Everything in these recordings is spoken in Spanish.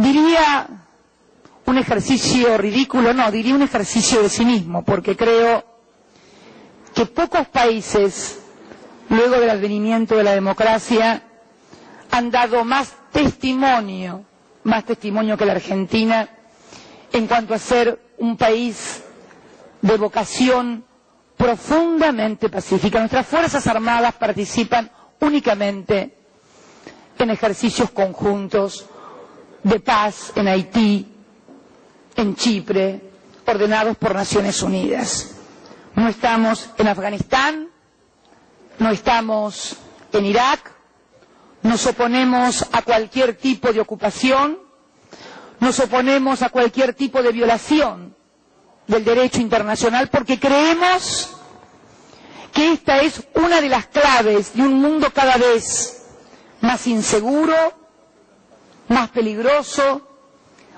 Diría un ejercicio ridículo, no, diría un ejercicio de cinismo, porque creo que pocos países, luego del advenimiento de la democracia, han dado más testimonio que la Argentina en cuanto a ser un país de vocación profundamente pacífica. Nuestras Fuerzas Armadas participan únicamente en ejercicios conjuntos de paz en Haití, en Chipre, ordenados por Naciones Unidas. No estamos en Afganistán, no estamos en Irak, nos oponemos a cualquier tipo de ocupación, nos oponemos a cualquier tipo de violación del derecho internacional, porque creemos que esta es una de las claves de un mundo cada vez más inseguro, más peligroso,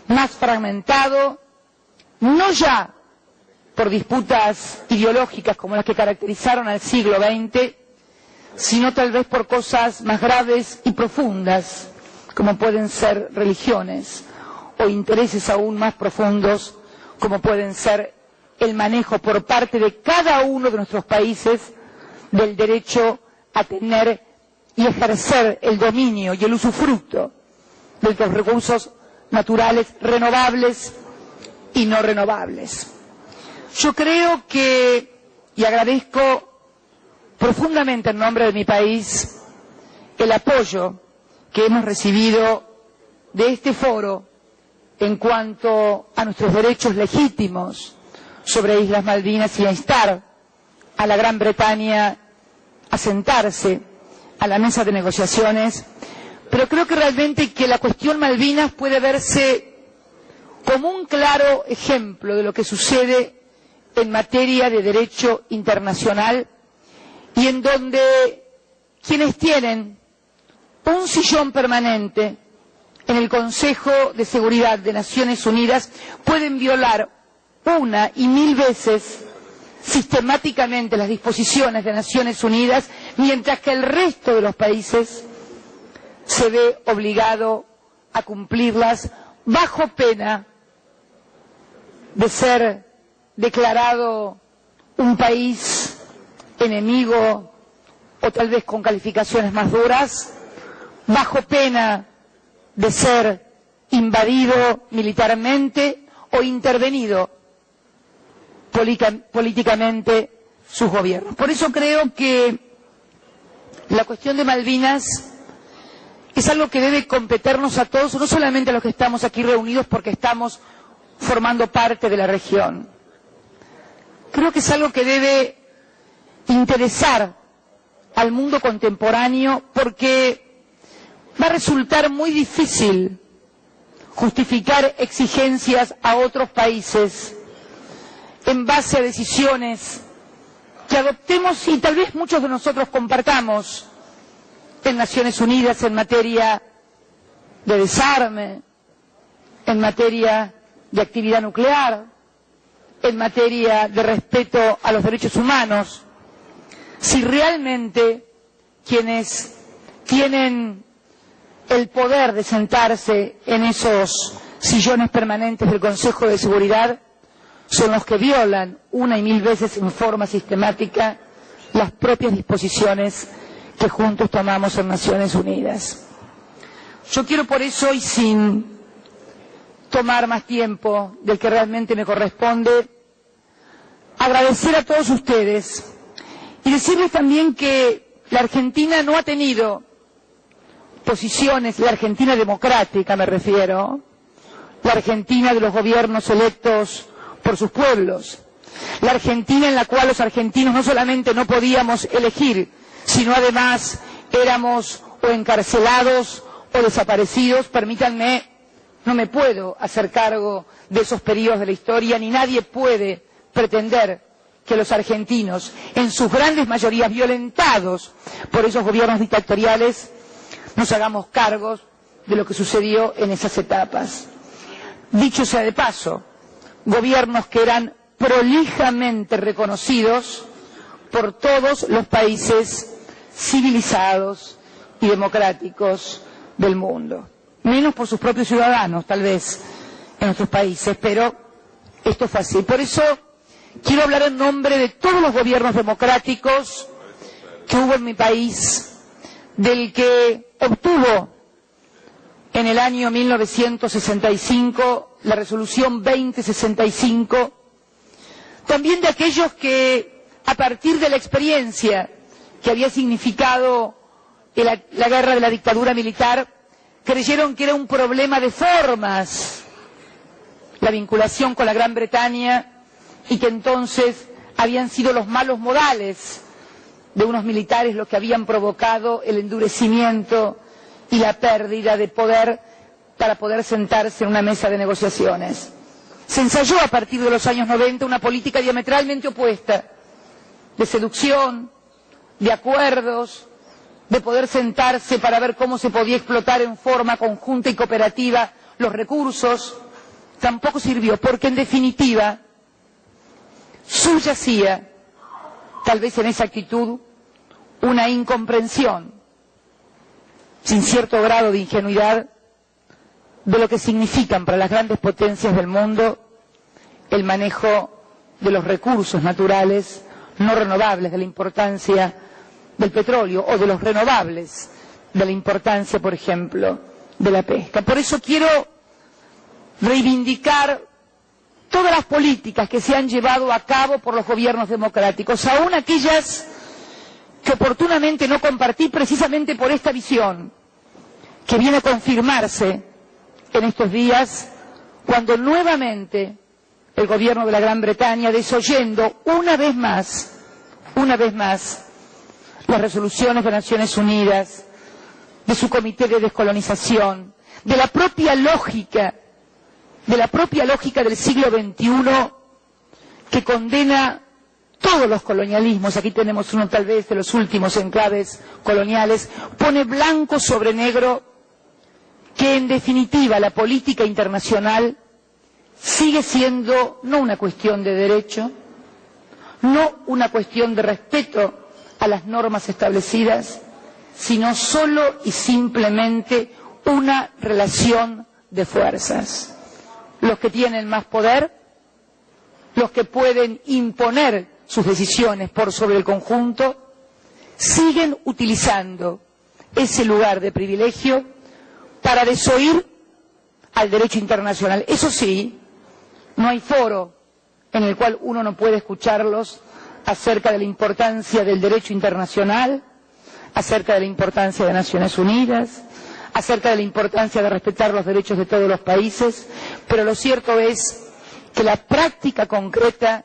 más fragmentado, no ya por disputas ideológicas como las que caracterizaron al siglo XX, sino tal vez por cosas más graves y profundas, como pueden ser religiones, o intereses aún más profundos, como pueden ser el manejo por parte de cada uno de nuestros países del derecho a tener y ejercer el dominio y el usufructo de los recursos naturales renovables y no renovables. Yo creo que, y agradezco profundamente en nombre de mi país, el apoyo que hemos recibido de este foro en cuanto a nuestros derechos legítimos sobre Islas Malvinas y a instar a la Gran Bretaña a sentarse a la mesa de negociaciones, pero creo que realmente que la cuestión Malvinas puede verse como un claro ejemplo de lo que sucede en materia de derecho internacional y en donde quienes tienen un sillón permanente en el Consejo de Seguridad de Naciones Unidas pueden violar una y mil veces sistemáticamente las disposiciones de Naciones Unidas, mientras que el resto de los países se ve obligado a cumplirlas bajo pena de ser declarado un país enemigo o tal vez con calificaciones más duras, bajo pena de ser invadido militarmente o intervenido políticamente sus gobiernos. Por eso creo que la cuestión de Malvinas es algo que debe competernos a todos, no solamente a los que estamos aquí reunidos porque estamos formando parte de la región. Creo que es algo que debe interesar al mundo contemporáneo porque va a resultar muy difícil justificar exigencias a otros países en base a decisiones que adoptemos y tal vez muchos de nosotros compartamos en Naciones Unidas en materia de desarme, en materia de actividad nuclear, en materia de respeto a los derechos humanos, si realmente quienes tienen el poder de sentarse en esos sillones permanentes del Consejo de Seguridad son los que violan una y mil veces en forma sistemática las propias disposiciones que juntos tomamos en Naciones Unidas. Yo quiero por eso, y sin tomar más tiempo del que realmente me corresponde, agradecer a todos ustedes y decirles también que la Argentina no ha tenido posiciones, la Argentina democrática me refiero, la Argentina de los gobiernos electos por sus pueblos, la Argentina en la cual los argentinos no solamente no podíamos elegir, sino además éramos o encarcelados o desaparecidos. Permítanme, no me puedo hacer cargo de esos periodos de la historia, ni nadie puede pretender que los argentinos, en sus grandes mayorías violentados por esos gobiernos dictatoriales, nos hagamos cargos de lo que sucedió en esas etapas. Dicho sea de paso, gobiernos que eran prolijamente reconocidos por todos los países civilizados y democráticos del mundo. menos por sus propios ciudadanos, tal vez, en nuestros países, pero esto fue así. Por eso quiero hablar en nombre de todos los gobiernos democráticos que hubo en mi país, del que obtuvo en el año 1965 la resolución 2065, también de aquellos que, a partir de la experiencia que había significado la guerra de la dictadura militar, creyeron que era un problema de formas la vinculación con la Gran Bretaña y que entonces habían sido los malos modales de unos militares los que habían provocado el endurecimiento y la pérdida de poder para poder sentarse en una mesa de negociaciones. Se ensayó a partir de los años 90 una política diametralmente opuesta, de seducción, de acuerdos, de poder sentarse para ver cómo se podía explotar en forma conjunta y cooperativa los recursos. Tampoco sirvió, porque en definitiva subyacía, tal vez en esa actitud, una incomprensión, sin cierto grado de ingenuidad, de lo que significan para las grandes potencias del mundo el manejo de los recursos naturales no renovables, de la importancia del petróleo, o de los renovables, de la importancia, por ejemplo, de la pesca. Por eso quiero reivindicar todas las políticas que se han llevado a cabo por los gobiernos democráticos, aún aquellas que oportunamente no compartí precisamente por esta visión, que viene a confirmarse en estos días, cuando nuevamente el gobierno de la Gran Bretaña, desoyendo una vez más, las resoluciones de Naciones Unidas, de su Comité de Descolonización, de la propia lógica del siglo XXI, que condena todos los colonialismos. Aquí tenemos uno tal vez de los últimos enclaves coloniales, pone blanco sobre negro que en definitiva la política internacional sigue siendo no una cuestión de derecho, no una cuestión de respeto a las normas establecidas, sino solo y simplemente una relación de fuerzas. Los que tienen más poder, los que pueden imponer sus decisiones por sobre el conjunto, siguen utilizando ese lugar de privilegio para desoír al derecho internacional. Eso sí, no hay foro en el cual uno no puede escucharlos acerca de la importancia del derecho internacional, acerca de la importancia de Naciones Unidas, acerca de la importancia de respetar los derechos de todos los países, pero lo cierto es que la práctica concreta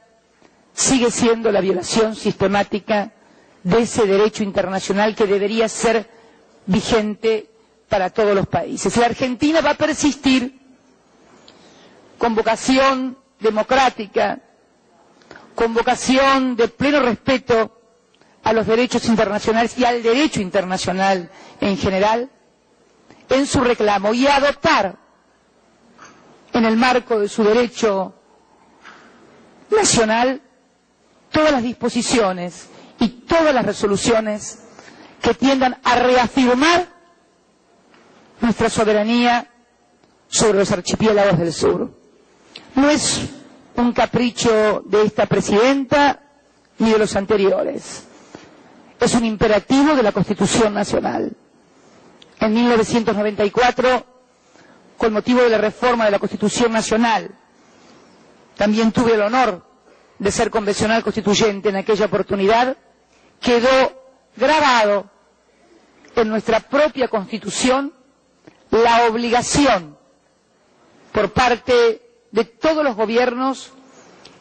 sigue siendo la violación sistemática de ese derecho internacional que debería ser vigente para todos los países. La Argentina va a persistir con vocación democrática, con vocación de pleno respeto a los derechos internacionales y al derecho internacional en general, en su reclamo, y a adoptar en el marco de su derecho nacional todas las disposiciones y todas las resoluciones que tiendan a reafirmar nuestra soberanía sobre los archipiélagos del sur. No es un capricho de esta presidenta ni de los anteriores. Es un imperativo de la Constitución Nacional. En 1994, con motivo de la reforma de la Constitución Nacional, también tuve el honor de ser convencional constituyente. En aquella oportunidad quedó grabado en nuestra propia Constitución la obligación por parte de todos los gobiernos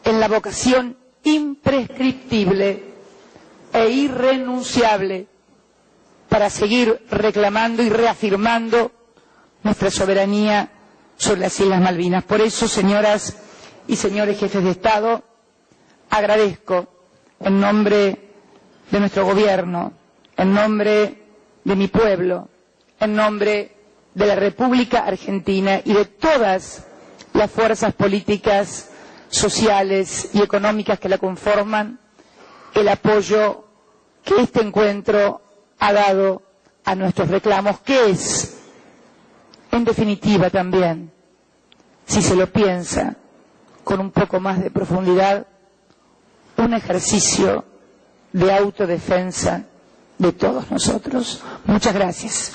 en la vocación imprescriptible e irrenunciable para seguir reclamando y reafirmando nuestra soberanía sobre las Islas Malvinas. Por eso, señoras y señores jefes de Estado, agradezco en nombre de nuestro gobierno, en nombre de mi pueblo, en nombre de la República Argentina y de todas las fuerzas políticas, sociales y económicas que la conforman, el apoyo que este encuentro ha dado a nuestros reclamos, que es, en definitiva también, si se lo piensa con un poco más de profundidad, un ejercicio de autodefensa de todos nosotros. Muchas gracias.